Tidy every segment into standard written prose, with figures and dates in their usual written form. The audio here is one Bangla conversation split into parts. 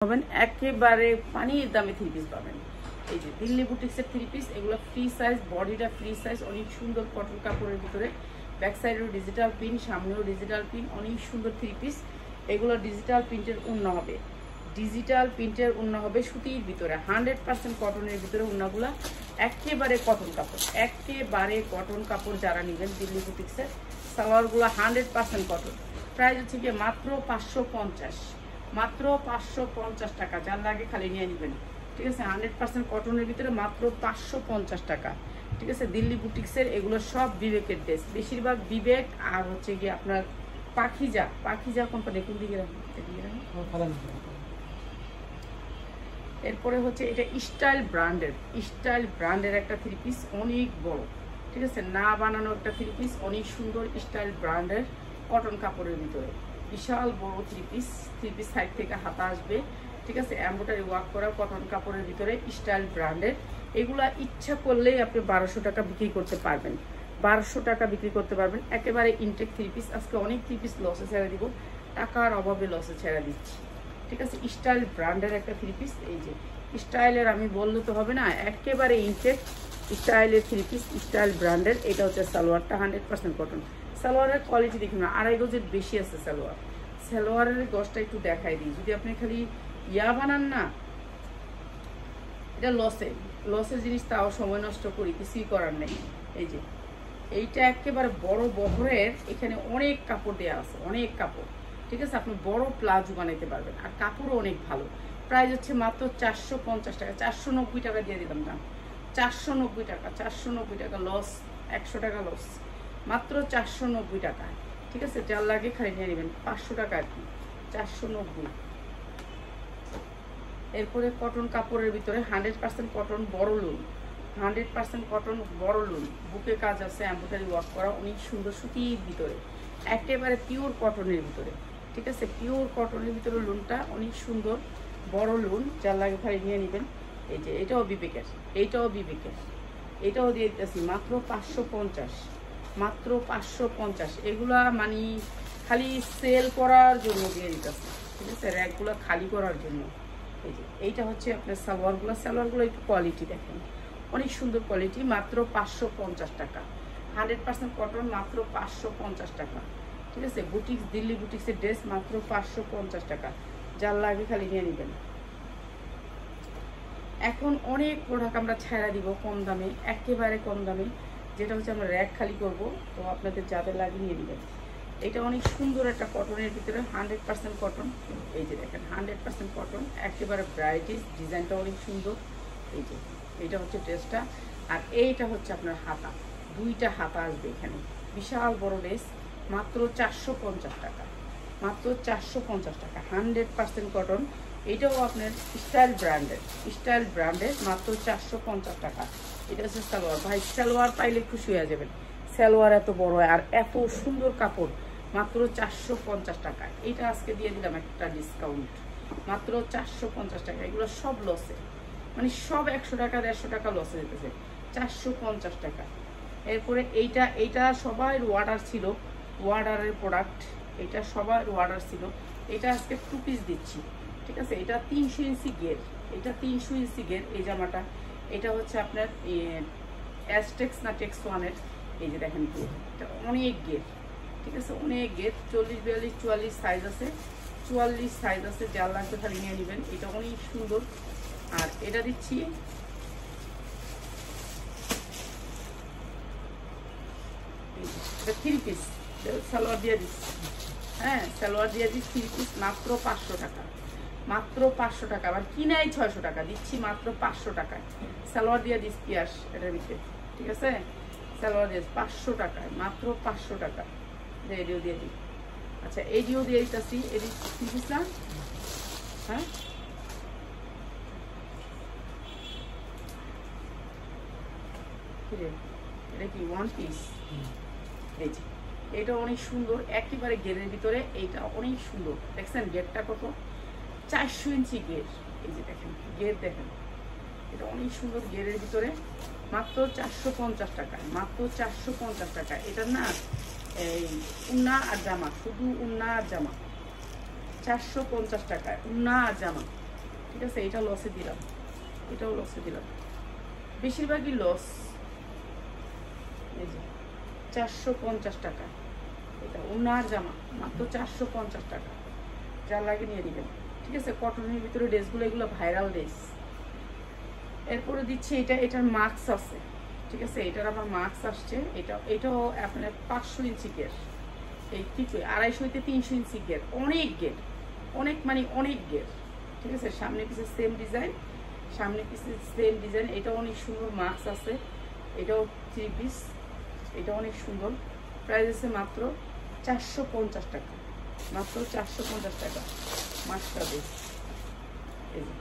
পাবেন একেবারে পানির দামে থ্রি পিস পাবেন। এই যে দিল্লি বুটিক্সের থ্রি পিস, এগুলো ফ্রি সাইজ, বডিটা ফ্রি সাইজ, অনেক সুন্দর কটন কাপড়ের ভিতরে, ব্যাক সাইডেও ডিজিটাল প্রিন্ট, সামনেও ডিজিটাল প্রিন্ট, অনেক সুন্দর থ্রি পিস। এগুলো ডিজিটাল প্রিন্টের উন্না হবে, ডিজিটাল প্রিন্টের উন্না হবে সুতির ভিতরে, 100% কটনের ভিতরে উন্নাগুলো, একেবারে কটন কাপড়, একেবারে কটন কাপড়। যারা নেবেন দিল্লি বুটিক্সের সালোয়ারগুলো 100% কটন। প্রাইস হচ্ছে গিয়ে মাত্র 550, মাত্র 550 টাকা। যার লাগে খালি নিয়ে নেবেন, ঠিক আছে। 100% কটনের ভিতরে মাত্র 550 টাকা, ঠিক আছে। দিল্লি বুটিক্সের এগুলো সব বিবেকের ড্রেস, বেশিরভাগ বিবেক আর হচ্ছে গিয়ে আপনার পাখিজা, পাখিজা কোম্পানি। কোন দিকে রাখুন, এরপরে হচ্ছে এটা স্টাইল ব্র্যান্ডের, স্টাইল ব্র্যান্ডের একটা থ্রি পিস, অনেক বড়, ঠিক আছে। না বানানো একটা থ্রি পিস, অনেক সুন্দর স্টাইল ব্র্যান্ডের কটন কাপড়ের ভিতরে, বিশাল বড় three piece. Three piece side থেকে হাতা আসবে, ঠিক আছে। এমব্রয়ডারি ওয়ার্ক করা কটন কাপড়ের ভিতরে স্টাইল ব্র্যান্ডের। এগুলা ইচ্ছা করলেই আপনি 1200 টাকা বিক্রি করতে পারবেন, 1200 টাকা বিক্রি করতে পারবেন। একেবারে ইনটেক থ্রি পিস। আজকে অনেক থ্রি পিস লসে ছেড়ে দিব, টাকার অভাবে লসে ছেড়ে দিচ্ছি, ঠিক আছে। স্টাইল ব্র্যান্ডের একটা থ্রি পিস। এই যে স্টাইলের আমি বললে তো হবে না, একেবারে ইনটেক স্টাইলের থ্রি পিস, স্টাইল ব্র্যান্ডের। এটা হচ্ছে সালোয়ারটা 100% কটন। সালোয়ারের কোয়ালিটি দেখুন না, 2.5 গজের বেশি আছে সালোয়ার। সালোয়ারের গজটা একটু দেখাই দিই, যদি আপনি খালি ইয়া বানান না, এটা লসের জিনিস, তাও সময় নষ্ট করি, কিছুই করার নেই। এই যে এইটা একেবারে বড় বহরের, এখানে অনেক কাপড় দেওয়া আছে, অনেক কাপড়, ঠিক আছে। আপনি বড় প্লাজো বানাইতে পারবেন, আর কাপড়ও অনেক ভালো। প্রাইস হচ্ছে মাত্র 450 টাকা, 490 টাকা দিয়ে দিলাম দাম, 490 টাকা, 490 টাকা লস, 100 টাকা লস, মাত্র 490 টাকা, ঠিক আছে। যার লাগে খালি নিয়ে নেবেন, 500 টাকা আর কি, 490। এরপরে কটন কাপড়ের ভিতরে 100% কটন বড় লুন, 100% কটন বড় লুন, বুকে কাজ আছে, এমব্রয়ডারি ওয়ার্ক করা, অনেক সুন্দর সুতির ভিতরে, একেবারে পিওর কটনের ভিতরে, ঠিক আছে। পিওর কটনের ভিতরে লুনটা অনেক সুন্দর বড় লুন, যার লাগে খালি নিয়ে নেবেন। এই যে এটাও বিবেকের, এইটাও বিবেকের, এটাও দিয়ে দিতেছি মাত্র 550, মাত্র 550। এগুলা মানে খালি সেল করার জন্য দিয়ে দিতেছি, ঠিক আছে, র্যাকগুলো খালি করার জন্য। এই যে এইটা হচ্ছে আপনার সালোয়ারগুলো একটু কোয়ালিটি দেখেন, অনেক সুন্দর কোয়ালিটি, মাত্র 550 টাকা, 100% কটন, মাত্র 550 টাকা, ঠিক আছে। বুটিক্স, দিল্লি বুটিক্সের ড্রেস মাত্র 550 টাকা। যার লাগে খালি নিয়ে নেবেন। এখন অনেক প্রোডাক্ট আমরা ছেড়ে দিব কম দামে, একেবারে কম দামে, যেটা হচ্ছে আমরা র্যাক খালি করব, তো আপনাদের যাদের লাগে নিয়ে নেবেন। এটা অনেক সুন্দর একটা কটনের ভিতরে, 100% কটন। এই যে দেখেন 100% কটন, একেবারে ব্রাইটিস, ডিজাইনটা অনেক সুন্দর। এই যে এইটা হচ্ছে ড্রেসটা, আর এইটা হচ্ছে আপনার হাতা, দুইটা হাতা আসবে এখানে, বিশাল বড় ড্রেস, মাত্র 450 টাকা, মাত্র 450 টাকা, 100% কটন। এটাও আপনার স্টাইল ব্র্যান্ডের, মাত্র 450 টাকা। এটা হচ্ছে সালোয়ার। ভাই সালোয়ার পাইলে খুশি হয়ে যাবেন, সালোয়ার এত বড় আর এত সুন্দর কাপড়, মাত্র 450 টাকা। এটা আজকে দিয়ে দিলাম একটা ডিসকাউন্ট, মাত্র 450 টাকা। এগুলো সব লসে, মানে সব 100 টাকা 150 টাকা লসে যেতেছে, 450 টাকা। এরপরে এইটা সবাই অর্ডার ছিল, অর্ডারের প্রোডাক্ট, এটা সবার অর্ডার ছিল। এটা আজকে 2 পিস দিচ্ছি, ঠিক আছে। এটা 300 ইঞ্চি গের, এটা 300 ইঞ্চি গের এই জামাটা। এটা হচ্ছে আপনার অ্যাজটেক্স না টেক্স ওয়ানের। এই যে দেখেন গের, এটা অনেক গের, ঠিক আছে, অনেক গের, 40, 42, 44 সাইজ আছে, 44 সাইজ আছে। যার লাগবে খালি নিয়ে নেবেন। এটা অনেক সুন্দর। আর এটা দিচ্ছি থ্রি পিস, সালোয়ার দিয়ে দিচ্ছি, হ্যাঁ সালোয়ার দিয়ে দিচ্ছি 3 পিস, মাত্র 500 টাকা, মাত্র 500 টাকা। আবার কিনাই 600 টাকা, দিচ্ছি মাত্র 500 টাকায়। সালোয়ার দিয়ে দিচ্ছি পিয়াস এটার ভিতরে, ঠিক আছে। সালোয়ার দিয়ে 500 টাকায়, মাত্র 500 টাকা। এডিও দিয়ে দিই, আচ্ছা এডিও দিয়ে দিতেছি, এডি 3 পিস না, হ্যাঁ এটা কি 1 পিস। এই যে এটা অনেক সুন্দর, একেবারে গেরের ভিতরে, এইটা অনেক সুন্দর। দেখছেন গেরটা কত, 400 ইঞ্চি গের। এই যে দেখেন গের, দেখেন এটা অনেক সুন্দর গেরের ভিতরে, মাত্র 450 টাকায়, মাত্র 450 টাকা। এটা না এই উন্না আর জামা, শুধু উন্না আর জামা, 450 টাকায় উন্না আর জামা, ঠিক আছে, এটা লসে দিলাম, এটাও লসে দিলাম, বেশিরভাগই লস। এই যে 450 টাকা, এটা ওনার জামা মাত্র 450 টাকা, যা লাগে নিয়ে দিবেন। ঠিক আছে, কটনের ভিতরে ড্রেসগুলো এগুলো ভাইরাল ড্রেস। এরপরে দিচ্ছি এটা, এটার মার্কস আছে। ঠিক আছে, এটার আবার মার্কস আসছে। এটাও আপনার 500 ইঞ্চি গের, এই 250 হইতে 300 ইঞ্চি গের, অনেক গের, অনেক মানে অনেক গের। ঠিক আছে, সামনে পিছে সেম ডিজাইন, সামনে পিছে সেম ডিজাইন। এটা অনেক সুন্দর মার্কস আছে, এটাও 3 পিস, এটা অনেক সুন্দর। প্রাইস আছে মাত্র 450 টাকা, মাত্র 450 টাকা মার্কসটা বেশ। এই যে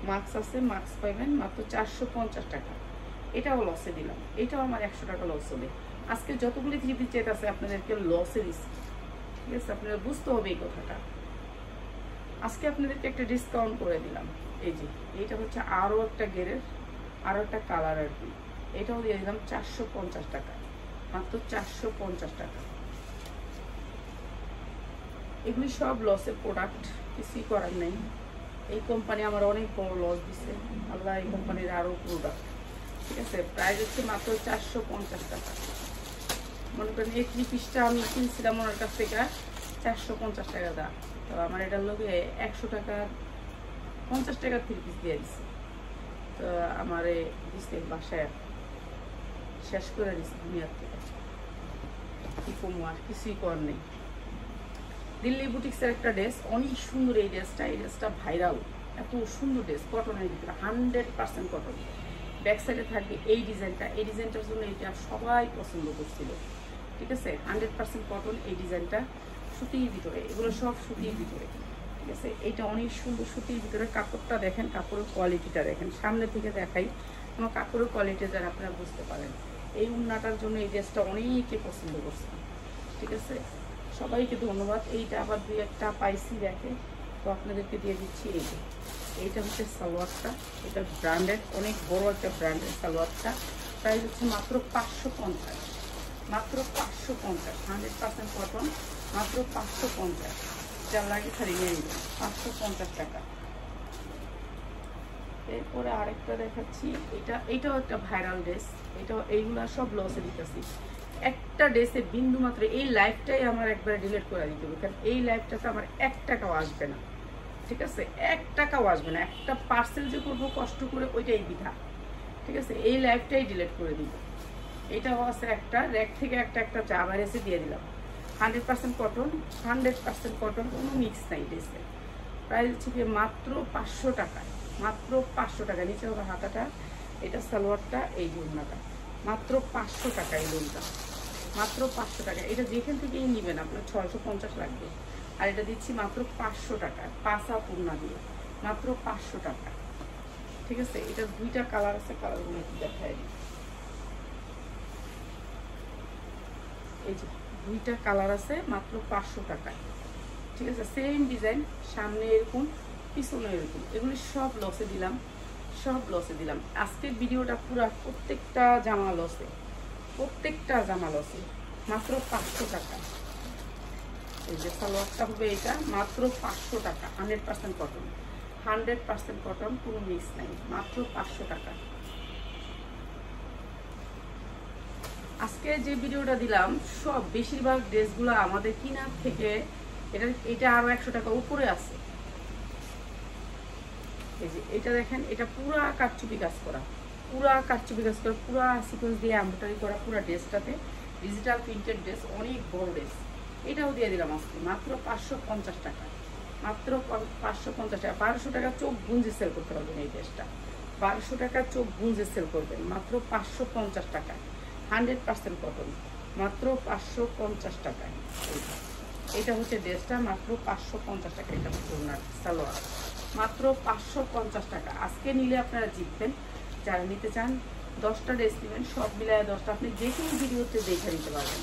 মার্কস আছে, মার্কস পাইবেন মাত্র 450 টাকা। এটাও লসে দিলাম, এটাও আমার 100 টাকা লস হবে। আজকে যতগুলি 3 পিস চেট আছে আপনাদেরকে লসে দিচ্ছি। ঠিক আছে, আপনারা বুঝতে হবে এই কথাটা। আজকে আপনাদেরকে একটা ডিসকাউন্ট করে দিলাম। এই যে এইটা হচ্ছে আরও একটা গেরের, আরও একটা কালার আর কি, এটাও দিয়ে দিলাম 450 টাকা, মাত্র 450 টাকা। এগুলি সব লসের প্রোডাক্ট, কিছুই করার নেই। এই কোম্পানি আমার অনেক বড় লস দিছে, আল্লাহ এই কোম্পানির আরও প্রোডাক্ট। ঠিক আছে, প্রাইস হচ্ছে মাত্র 450 টাকা। মনে করেন এই 3 পিসটা আমি কিনছিলাম ওনার কাছ থেকে 450 টাকা দাম, তো আমার এটার লোকে 100 টাকা 50 টাকা 3 পিস দিয়ে দিচ্ছে। তো আমার দিচ্ছে বাসায় শেষ করে দিচ্ছে দুনিয়ার থেকে, কি কমু আর কিছুই কর নেই। দিল্লি বুটিক্সের একটা ড্রেস, অনেক সুন্দর এই ড্রেসটা, এই ড্রেসটা ভাইরাল, এত সুন্দর ড্রেস, কটনের ভিতরে 100% কটন। ব্যাক সাইডে থাকবে এই ডিজাইনটা, এই ডিজাইনটার জন্য এটা সবাই পছন্দ করছিল। ঠিক আছে, 100% কটন, এই ডিজাইনটা সুতির ভিতরে, এগুলো সব সুতির ভিতরে। ঠিক আছে, এটা অনেক সুন্দর সুতির ভিতরে। কাপড়টা দেখেন, কাপড়ের কোয়ালিটিটা দেখেন, সামনে থেকে দেখাই, কোনো কাপড়ের কোয়ালিটি যারা আপনারা বুঝতে পারেন। এই উন্নাটার জন্য এই ড্রেসটা অনেকে পছন্দ করছে। ঠিক আছে, সবাইকে ধন্যবাদ। এইটা আবার 2-1টা পাইছি দেখে, তো আপনাদেরকে দিয়ে দিচ্ছি। এই যে এইটা হচ্ছে সালোয়ারটা, এটা ব্র্যান্ডেড, অনেক বড় একটা ব্র্যান্ডেড সালোয়ারটা। প্রাইস হচ্ছে মাত্র 550, মাত্র 550, 100% কটন, মাত্র 550। যা লাগে খালি নিয়ে নেবেন, 550 টাকা। এরপরে আরেকটা দেখাচ্ছি, এটাও একটা ভাইরাল ড্রেস, এইগুলা সব লসে দিতেছি। একটা ড্রেসে বিন্দু মাত্র, এই লাইফটাই আমার একবারে ডিলিট করে দিতে হবে, কারণ এই লাইফটাতে আমার 1 টাকাও আসবে না। ঠিক আছে, 1 টাকাও আসবে না। একটা পার্সেল যে করবো কষ্ট করে, ওইটাই বিধা। ঠিক আছে, এই লাইফটাই ডিলিট করে দিব। এটাও আছে একটা র্যাক থেকে একটা জামার এসে দিয়ে দিলাম, 100% কটন, 100% কটন, কোনো মিক্স নাই ড্রেসে। প্রাইস হচ্ছে কি মাত্র 500 টাকায়, মাত্র 500 টাকা। নিচে হবে হাতাটা, এটা সালোয়ারটা, এই জন্যটা মাত্র 500 টাকা। এই লোনটা মাত্র 500 টাকা। এটা যেখান থেকেই নেবেন আপনার 650 লাগবে, আর এটা দিচ্ছি মাত্র 500 টাকা, পাঁচা পূর্ণা দিয়ে, মাত্র 500 টাকা। ঠিক আছে, এটা 2টা কালার আছে, কালারগুলো একটু দেখাই দিই। এই যে 2টা কালার আছে, মাত্র 500 টাকায়। ঠিক আছে, সেম ডিজাইন, সামনে এরকম, পিছনে এরকম। এগুলি সব লসে দিলাম, সব লসে দিলাম। আজকের ভিডিওটা পুরো প্রত্যেকটা জামা লসে, প্রত্যেকটা জামা লসে, মাত্র 500 টাকা। এই যে সালোয়ারটা হবে এটা, মাত্র 500 টাকা, 100% কটন, 100% কটন, কোনো মিক্স নাই, মাত্র 500 টাকা। আজকে যে ভিডিওটা দিলাম সব বেশিরভাগ ড্রেসগুলো আমাদের কিনার থেকে এটা আরো 100 টাকা উপরে আছে। এই যে এটা দেখেন, এটা পুরা কারচুপি কাজ করা, পুরা কারচুপি কাজ করা, পুরা সিকোয়েন্স দিয়ে এমব্রয়ডারি করা পুরা ড্রেসটাতে, ডিজিটাল প্রিন্টেড ড্রেস, অনেক বড় ড্রেস। এটাও দিয়ে দিলাম আজকে মাত্র 550 টাকা, মাত্র 550 টাকা। 1200 টাকা চোখ গুঞ্জে সেল করতে পারবেন এই ড্রেসটা, 1200 টাকা চোখ গুঞ্জে সেল করবেন, মাত্র 550 টাকা, 100% কটন, মাত্র 550 টাকায়। এটা হচ্ছে ড্রেসটা, মাত্র 550 টাকা। এটা হচ্ছে ওনার সালোয়ার, মাত্র 550 টাকা। আজকে নিলে আপনারা জিতবেন। যারা নিতে চান 10টা ড্রেস নেবেন, সব মিলায় 10টা, আপনি যে কোনো ভিডিওতে দেখে নিতে পারবেন।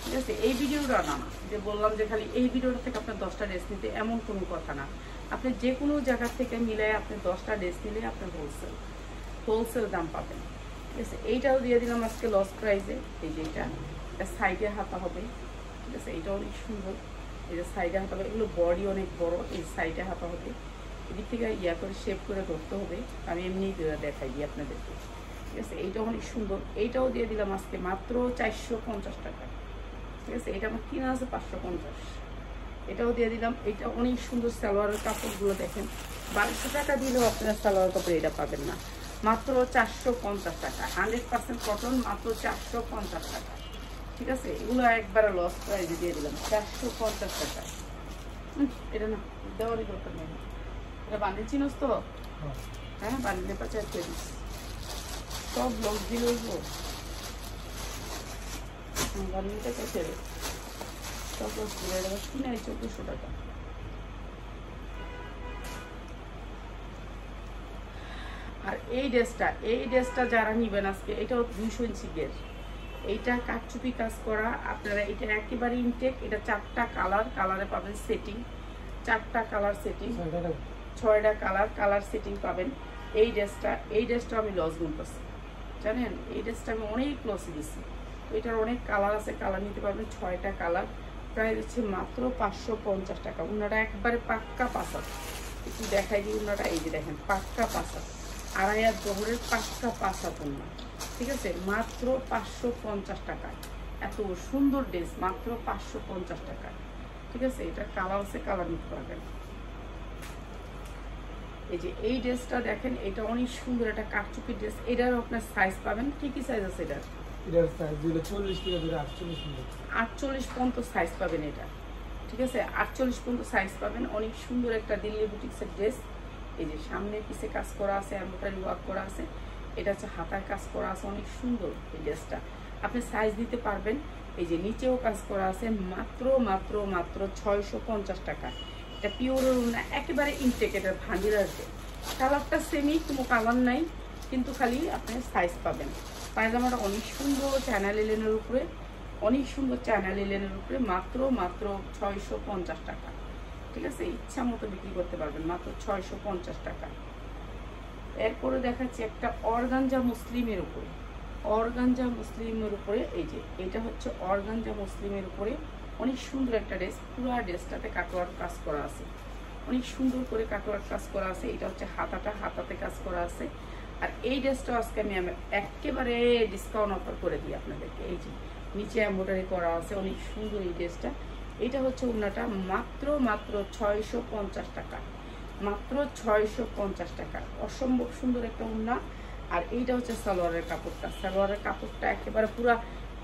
ঠিক আছে, এই ভিডিওটা না যে বললাম যে খালি এই ভিডিওটা থেকে আপনার 10টা ড্রেস নিতে, এমন কোনো কথা না। আপনি যে কোনো জায়গা থেকে মিলায় আপনি 10টা ড্রেস নিলে আপনার হোলসেল দাম পাবেন। ঠিক আছে, এইটাও দিয়ে দিলাম আজকে লস প্রাইসে। এই যে এটা সাইডে হাতা হবে। ঠিক আছে, এটা অনেক সুন্দর, এই যে সাইডে হাতা হবে, এগুলো বডি অনেক বড়, এই সাইডে হাতা হবে। এদিক থেকে ইয়া করে শেপ করে ধরতে হবে, আমি এমনি দেখাই দিই আপনাদেরকে। ঠিক আছে, এইটাও অনেক সুন্দর, এইটাও দিয়ে দিলাম আজকে মাত্র 450 টাকা। ঠিক আছে, এটা আমার কিনা আছে 550, এটাও দিয়ে দিলাম। এটা অনেক সুন্দর, সালোয়ারের কাপড়গুলো দেখেন, 1200 টাকা দিলেও আপনারা সালোয়ার কাপড় এটা পাবেন না, মাত্র 450 টাকা। 100% কটন, মাত্র 450 টাকা। ঠিক আছে, এগুলো একবারে লস প্রাইজে দিয়ে দিলাম 450 টাকা। এটা না দেওয়ারই দরকার নেই, এটা বান্ডিল চিনোস তো? হ্যাঁ, বান্ডিলে 50 কেজি সব লস দিলেই বান্ডিলটা কেটে সব লস দিলে এটা কিনে 1400 টাকা। আর এই ড্রেসটা যারা নিবেন আজকে, এটাও 200 ইঞ্চি গের, এইটা কাটচুপি কাজ করা আপনারা, এটা একেবারে ইনটেক। এটা 4টা কালারে পাবেন সেটিং, 4টা কালার সেটিং, 6টা কালার সেটিং পাবেন। এই ড্রেসটা আমি লস গুনতেছি, জানেন, এই ড্রেসটা আমি অনেক লসে দিচ্ছি। তো এটার অনেক কালার আছে, কালার নিতে পারবেন, 6টা কালার, প্রায় হচ্ছে মাত্র 550 টাকা। উনারা একবারে পাক্কা পাসার, একটু দেখাই দিই উনারা, এই যে দেখেন পাক্কা পাসার, 2.5 জোহরের পাক্কা পাসা পণ্য। ঠিক আছে, মাত্র 550 টাকা। এত সুন্দর ড্রেস মাত্র 550 টাকা। ঠিক আছে, এটা কালার আছে, কালার নিতে পারবেন। এই যে এই ড্রেসটা দেখেন, এটা অনেক সুন্দর একটা কাটচুপি ড্রেস। এটারও আপনার সাইজ পাবেন, কি কি সাইজ আছে এটার? এটার সাইজ 40 থেকে 48 পর্যন্ত সাইজ পাবেন এটা। ঠিক আছে, 48 পর্যন্ত সাইজ পাবেন। অনেক সুন্দর একটা দিল্লি বুটিক্সের ড্রেস। এই যে সামনে পিছে কাজ করা আছে, এমব্রয়ডারি ওয়ার্ক করা আছে, এটা হচ্ছে হাতার কাজ করা আছে, অনেক সুন্দর এই ড্রেসটা, আপনি সাইজ দিতে পারবেন। এই যে নিচেও কাজ করা আছে, মাত্র 650 টাকা। এটা পিওর না, একেবারে ইনটেক, এটার ভান্ডিল আসবে। কালারটা সেমই, কোনো কালার নাই, কিন্তু খালি আপনি সাইজ পাবেন। পায়জামাটা অনেক সুন্দর চ্যানেল এলেনের উপরে, অনেক সুন্দর চ্যানেল এলেনের উপরে, মাত্র 650 টাকা। ঠিক আছে, ইচ্ছা মতো বিক্রি করতে পারবেন, মাত্র 650 টাকা। এরপরে দেখাচ্ছি একটা অর্গানজা মুসলিমের উপরে, এই যে এটা হচ্ছে অর্গানজা মুসলিমের উপরে, অনেক সুন্দর একটা ড্রেস। পুরো ড্রেসটাতে কাটওয়ার্ক কাজ করা আছে, অনেক সুন্দর করে কাটওয়ার্ক কাজ করা আছে। এটা হচ্ছে হাতাতে কাজ করা আছে। আর এই ড্রেসটা আজকে আমি একেবারে ডিসকাউন্ট অফার করে দিই আপনাদেরকে। এই যে নিচে এমব্রয়ডারি করা আছে, অনেক সুন্দর এই ড্রেসটা। এটা হচ্ছে ওড়নাটা, মাত্র 650 টাকা, মাত্র 650 টাকা। অসম্ভব সুন্দর একটা ওড়না। আর এইটা হচ্ছে সালোয়ারের কাপড়টা একেবারে পুরা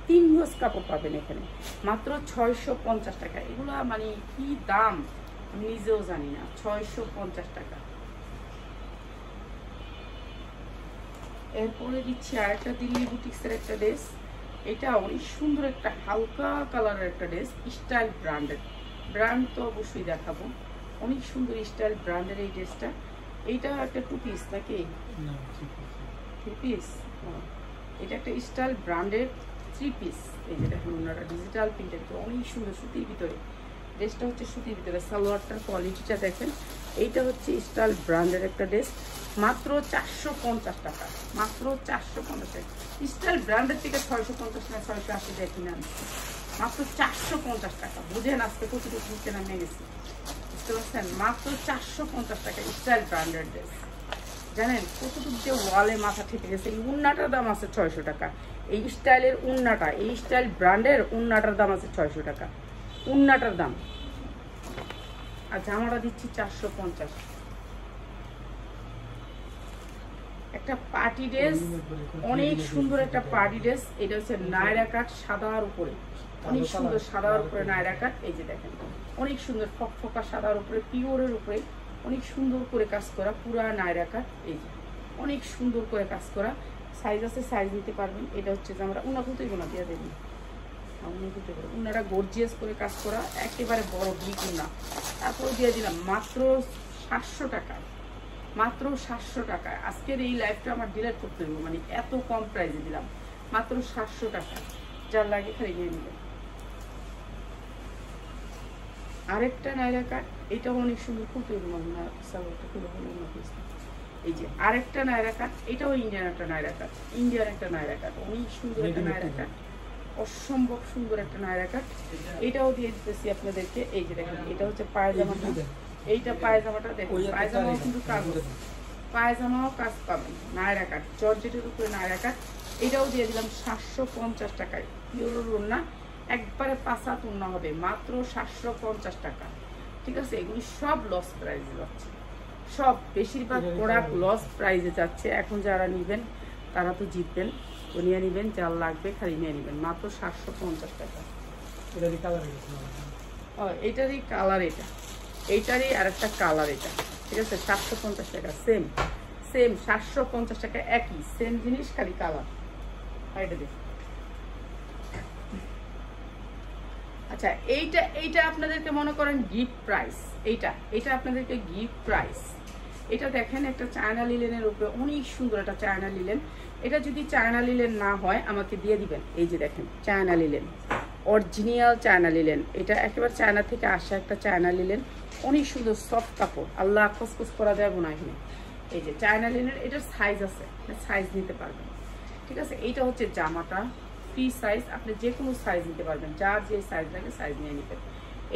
3 গজ কাপড় পাবেন এখানে, মাত্র 650 টাকা। এগুলা মানে কি দাম আমি নিজেও জানি না, 650 টাকা। এরপরে দিচ্ছি আরেকটা দিল্লি বুটিক্সের একটা ড্রেস। এটা অনেক সুন্দর একটা হালকা কালারের একটা ড্রেস, স্টাইল ব্র্যান্ডের, ব্র্যান্ড তো অবশ্যই দেখাবো। অনেক সুন্দর স্টাইল ব্র্যান্ডের এই ড্রেসটা। এইটা একটা 2 পিস নাকি? 3 পিস। এটা একটা স্টাইল ব্র্যান্ডের 3 পিস। এই যে দেখুন ওনারা ডিজিটাল প্রিন্টের, অনেক সুন্দর সুতির ভিতরে। ড্রেসটা হচ্ছে সুতির ভিতরে, সালোয়ারটার কোয়ালিটিটা দেখেন। এইটা হচ্ছে স্টাইল ব্র্যান্ডের একটা ড্রেস, মাত্র 450 টাকা, মাত্র 450 টাকা। স্টাইল ব্র্যান্ডের থেকে 650 না 680 দিয়ে কিনে আনছি, মাত্র 450 টাকা। বুঝেন আজকে কতটুকু নিচে নামে গেছি, বুঝতে পারছেন? মাত্র 450 টাকা স্টাইল ব্র্যান্ডের ড্রেস। জানেন কতটুকু যে ওয়ালে মাথা ঠেকে গেছে। এই উন্নাটার দাম আছে 600 টাকা। এই স্টাইলের উন্নাটা, এই স্টাইল ব্র্যান্ডের উন্নাটার দাম আছে 600 টাকা, উন্নাটার দাম। আর জামাটা দিচ্ছি 450। একটা পার্টি ড্রেস, অনেক সুন্দর একটা পার্টি ড্রেস। এটা হচ্ছে নায়রা কাট সাদার উপরে, অনেক সুন্দর সাদার উপরে নায়রা কাট। এই যে দেখেন অনেক সুন্দর ফকফকা সাদার উপরে, পিওরের উপরে অনেক সুন্দর করে কাজ করা, পুরা নায়রা কাট। এই যে অনেক সুন্দর করে কাজ করা, সাইজ আছে, সাইজ নিতে পারবেন। এটা হচ্ছে যে আমরা উনাকুতেই গোনা দিয়ে দেবেন, উনারা গর্জিয়াস করে কাজ করা, একেবারে বড় বিগ উনা। তারপরে দিয়ে দিলাম মাত্র 700 টাকা, মাত্র 700 টাকায়। আজকের এই লাইফটা আমার ডিলেট করতে হবে, মানে এত কম প্রাইসে দিলাম, মাত্র 700 টাকা। যার লাগে খালি নিয়ে নেবেন। আরেকটা নায়রা কাট, এটাও অনেক সুন্দর, খুলতে এই যে আরেকটা নায়রা কাট, এটাও ইন্ডিয়ান একটা নায়রা কাট, অনেক সুন্দর একটা নায়রা কাট, অসম্ভব সুন্দর একটা নায়রা কাট। এটাও দিয়ে দিতেছি আপনাদেরকে। এই যে দেখেন এটা হচ্ছে পায়জামাটা, এইটা পায়জামাটা দেখুন, পায়জামাও কিন্তু কাজ, পায়জামাও কাজ পাবেন, নায়রা কাট, জর্জেটের উপরে নায়রা কাট। এটাও দিয়ে দিলাম 750 টাকায়, পিওর ওড়না, একবারে পাসাত ওড়না হবে, মাত্র 750 টাকা। ঠিক আছে, এগুলি সব লস প্রাইসে যাচ্ছে, সব বেশিরভাগ প্রোডাক্ট লস প্রাইসে যাচ্ছে। এখন যারা নেবেন তারা তো জিতবেন, তো নিয়ে নেবেন, যার লাগবে খালি নিয়ে নেবেন, মাত্র 750 টাকা। এটারই কালার, এইটারই কালার, এটা এইটারই আর একটা কালার এটা। ঠিক আছে, 750 টাকা, সেম সেম 750 টাকা, একই সেম জিনিস, খালি কালার। এটা দেখুন। আচ্ছা, এইটা আপনাদেরকে মনে করেন গিফট প্রাইস, এইটা আপনাদেরকে গিফট প্রাইস। এটা দেখেন একটা চায়না লিলেনের উপরে অনেক সুন্দর একটা চায়না লিলেন। এটা যদি চায়না লিলেন না হয় আমাকে দিয়ে দিবেন। এই যে দেখেন China linen, original China linen, এটা একেবারে চায়না থেকে আসা একটা চায়না লিলেন, অনেক সুন্দর সফট কাপড়, আল্লাহ খসখস করা যাবে না এখানে। এই যে চায়না লিলেন, এটার সাইজ আছে, সাইজ নিতে পারবেন। ঠিক আছে, এইটা হচ্ছে জামাটা ফ্রি সাইজ, আপনি যে কোনো সাইজ নিতে পারবেন, যার যে সাইজ লাগে সাইজ নিয়ে নিতেন।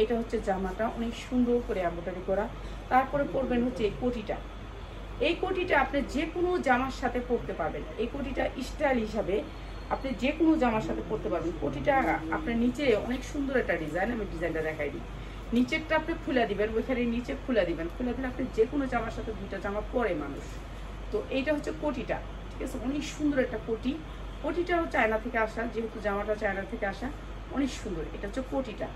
এটা হচ্ছে জামাটা, অনেক সুন্দর করে এমব্রয়ডারি করা। তারপরে পরবেন হচ্ছে এই কোটিটা, এই কোটিটা আপনি যে কোনো জামার সাথে পরতে পারবেন। এই কোটিটা স্টাইল হিসাবে আপনি যে কোনো জামার সাথে পরতে পারবেন। কোটিটা আপনার নিচে অনেক সুন্দর একটা ডিজাইন, আমি ডিজাইনটা দেখাই দিই। নিচেরটা আপনি খুলে দিবেন, ওইখানে নিচে খুলে দিবেন, খুলে দিলে আপনি যে কোনো জামার সাথে দুইটা জামা পরে মানুষ। তো এইটা হচ্ছে কোটিটা। ঠিক আছে, অনেক সুন্দর একটা কোটি, কোটিটাও চায়না থেকে আসা, যেহেতু জামাটা চায়না থেকে আসা, অনেক সুন্দর। এটা হচ্ছে কোটিটা,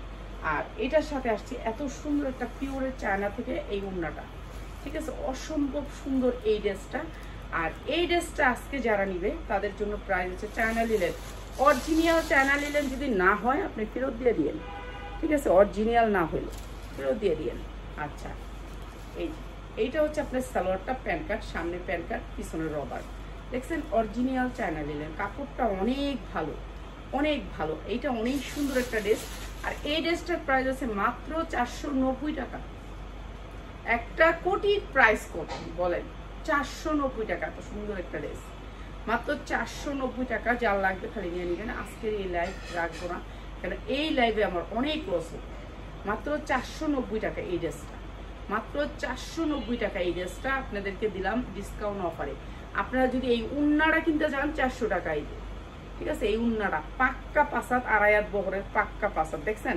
আর এটার সাথে আসছে এত সুন্দর একটা পিওরের চায়না থেকে এই ওড়নাটা। ঠিক আছে, অসম্ভব সুন্দর এই ড্রেসটা। আর এই ড্রেসটা আজকে যারা নিবে তাদের জন্য প্রাইস হচ্ছে China linen, original China linen যদি না হয় আপনি ফেরত দিয়ে দিয়েন। ঠিক আছে, অরিজিনাল না হলে ফেরত দিয়ে দিয়েন। আচ্ছা, এইটা হচ্ছে আপনার সালোয়ারটা, প্যান্ট কাট, সামনে প্যান্ট কাট, পিছনে রবার। দেখছেন অরিজিনাল চায়না লিলেন, কাপড়টা অনেক ভালো, অনেক ভালো। এইটা অনেক সুন্দর একটা ড্রেস। আর এই ড্রেসটার প্রাইস আছে মাত্র 490 টাকা। একটা কোটির প্রাইস কত বলেন? 490 টাকা। এত সুন্দর একটা ড্রেস, মাত্র 490 টাকা। যার লাগবে খালি নিয়ে নেবেন। আজকের এই লাইভ রাখবো না, কারণ এই লাইভে আমার অনেক লস হবে। মাত্র 490 টাকা এই ড্রেসটা, মাত্র 490 টাকা এই ড্রেসটা আপনাদেরকে দিলাম ডিসকাউন্ট অফারে। আপনারা যদি এই উন্নাটা কিনতে যান 400 টাকাই। ঠিক আছে, এই উন্নাটা পাক্কা পাসাত, আড়াইয়াত বহরের পাক্কা পাসাত। দেখছেন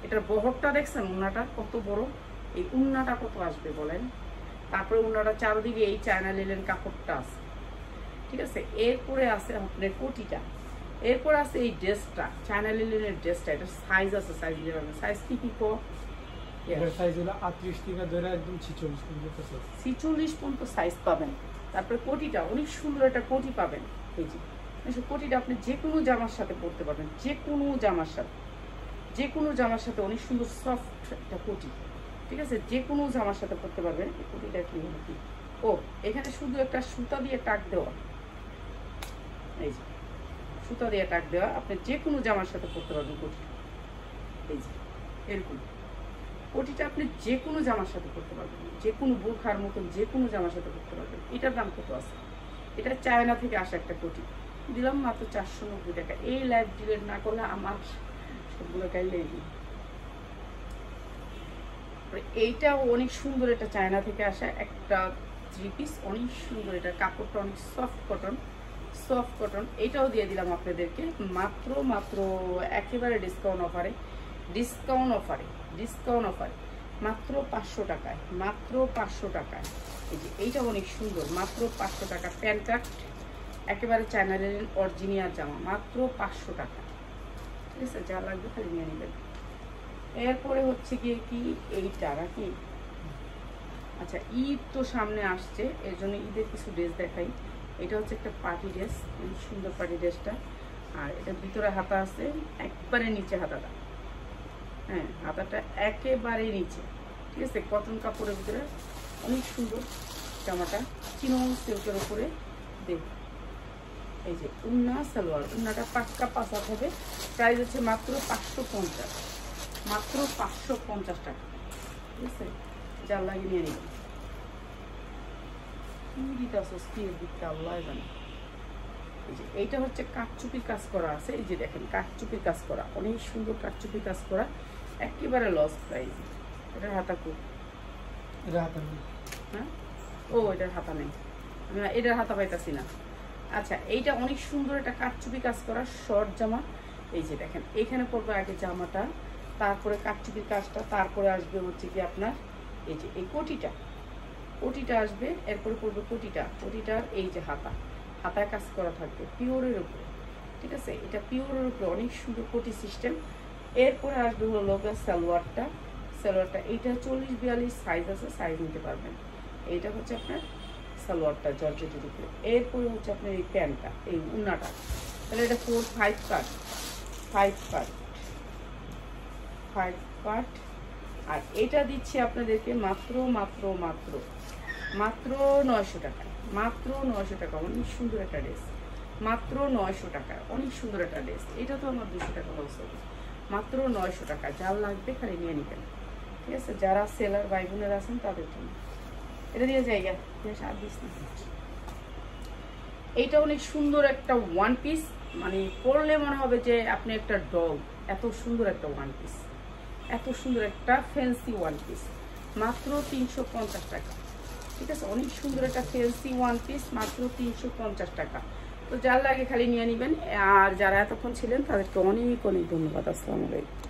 এটার বহরটা, দেখছেন উন্নাটা কত বড়, এই উন্নাটা কত আসবে বলেন। তারপরে উন্নাটা চারদিকে এই চায়না লিলেন কাপড়টা আছে। ঠিক আছে, এরপরে আছে আপনার কোটিটা, এরপর আছে এই ড্রেসটা, চায়না লিলেনের ড্রেসটা। এটা সাইজ আছে, সাইজ দিতে পারবেন। সাইজ কি কি কো? এর সাইজ হলো 38 থেকে ধরে একদম 46 পর্যন্ত সাইজ, 46 পর্যন্ত সাইজ পাবেন। তারপরে কোটিটা অনেক সুন্দর একটা কোটি পাবেন। এই যে কোটিটা আপনি যে কোনো জামার সাথে পরতে পারবেন, যে কোনো জামার সাথে, যে কোনো জামার সাথে অনেক সুন্দর সফট একটা কোটি। ঠিক আছে, যে কোনো জামার সাথে পরতে পারবেন। এই কোটিটা কি হলো কি, ও এখানে শুধু একটা সুতা দিয়ে টাক দেওয়া, এই যে সুতা দিয়ে টাক দেওয়া, আপনি যে কোনো জামার সাথে পরতে পারবেন কোটিটা। এই যে এরকম কোটিটা আপনি যে কোনো জামার সাথে পরতে পারবেন, যে কোনো বোরখার মতন যে কোনো জামার সাথে পরতে পারবেন। এটার দাম কত আছে? এটা চায়না থেকে আসা একটা কোটি, দিলাম মাত্র 490 টাকা। এই লাইভ ডিলেট না করলে আমার সবগুলো গাইলে দিই। এইটাও অনেক সুন্দর, এটা চায়না থেকে আসা একটা 3 পিস, অনেক সুন্দর। এটা কাপড়টা অনেক সফট কটন, সফট কটন। এটাও দিয়ে দিলাম আপনাদেরকে মাত্র মাত্র একেবারে ডিসকাউন্ট অফারে, ডিসকাউন্ট অফারে, ডিসকাউন্ট অফারে মাত্র 500 টাকায়, মাত্র 500 টাকায়। এই যে এইটা অনেক সুন্দর, মাত্র 500 টাকা। প্যান্ট কাট একেবারে চায়না লিলেন অরিজিনাল জামা, মাত্র 500 টাকা। ঠিক আছে, যা লাগবে খালি নিয়ে নেবেন। এরপরে হচ্ছে গিয়ে কি এইটা নাকি? আচ্ছা, ঈদ তো সামনে আসছে, এর জন্য ঈদের কিছু ড্রেস দেখাই। এটা হচ্ছে একটা পার্টি ড্রেস, সুন্দর পার্টি ড্রেসটা। আর এটা ভিতরে হাতা আছে, একবারে নিচে হাতাটা, হ্যাঁ হাতাটা একেবারে নিচে। ঠিক আছে, কটন কাপড়ের ভিতরে অনেক সুন্দর জামাটা, চিনন সিল্কের উপরে। দেখ এই যে উন্না সালোয়ার, উন্নাটা পাক্কা পাসাত হবে। প্রাইস হচ্ছে মাত্র 550, মাত্র 550 টাকা। ঠিক আছে, যার লাগে নিয়ে নেবেন। কি দিতে আসো স্টিল দিতে আল্লাহ জানে। এই যে এইটা হচ্ছে কাঠচুপির কাজ করা আছে। এই যে দেখেন কাঠচুপির কাজ করা, অনেক সুন্দর কাঠচুপির কাজ করা, একেবারে লস প্রাইস। এটার হাতা খুব এটা হাতা নেই। হ্যাঁ, ও এটার হাতা নেই, আমি এটার হাতা পাইতাছি না। আচ্ছা, এইটা অনেক সুন্দর একটা কাটচুপি কাজ করা শর্ট জামা। এই যে দেখেন, এখানে পড়বে আগে জামাটা, তারপরে কাটচুপির কাজটা, তারপরে আসবে হচ্ছে কি আপনার এই যে এই কোটিটা আসবে, এরপরে পড়বে কোটিটার এই যে হাতায় কাজ করা থাকবে পিওরের উপরে, ঠিক আছে? এটা পিওরের উপরে অনেক সুন্দর কোটি সিস্টেম। এরপরে আসবে হলো সালোয়ারটা, এইটা 40-42 সাইজ আছে, সাইজ নিতে পারবেন। এইটা হচ্ছে আপনার সালোয়ারটা জর্জেটের উপরে। এরপরে হচ্ছে আপনার এই প্যান্টটা, এই উন্নাটা, তাহলে এটা 4-5 পার্ট। আর এটা দিচ্ছি আপনাদেরকে মাত্র 900 টাকা, মাত্র 900 টাকা। অনেক সুন্দর একটা ড্রেস, মাত্র 900 টাকা, অনেক সুন্দর একটা ড্রেস। এটা তো আমার 200 টাকা লস হবে, মাত্র 900 টাকা। যার লাগবে খালি নিয়ে নেবেন, ঠিক আছে? যারা সেলার ভাই বোনেরা আছেন তাদের জন্য এটা দিয়ে জায়গা সার দিস না। এইটা অনেক সুন্দর একটা ওয়ান পিস, মানে পরলে মনে হবে যে আপনি একটা ডগ। এত সুন্দর একটা ওয়ান পিস, এত সুন্দর একটা ফ্যান্সি ওয়ান পিস, মাত্র 350 টাকা, ঠিক আছে? অনেক সুন্দর একটা ফ্যান্সি ওয়ান পিস, মাত্র 350 টাকা। তো যার লাগে খালি নিয়ে নেবেন। আর যারা এতক্ষণ ছিলেন তাদেরকে অনেক ধন্যবাদ। আসসালামু আলাইকুম।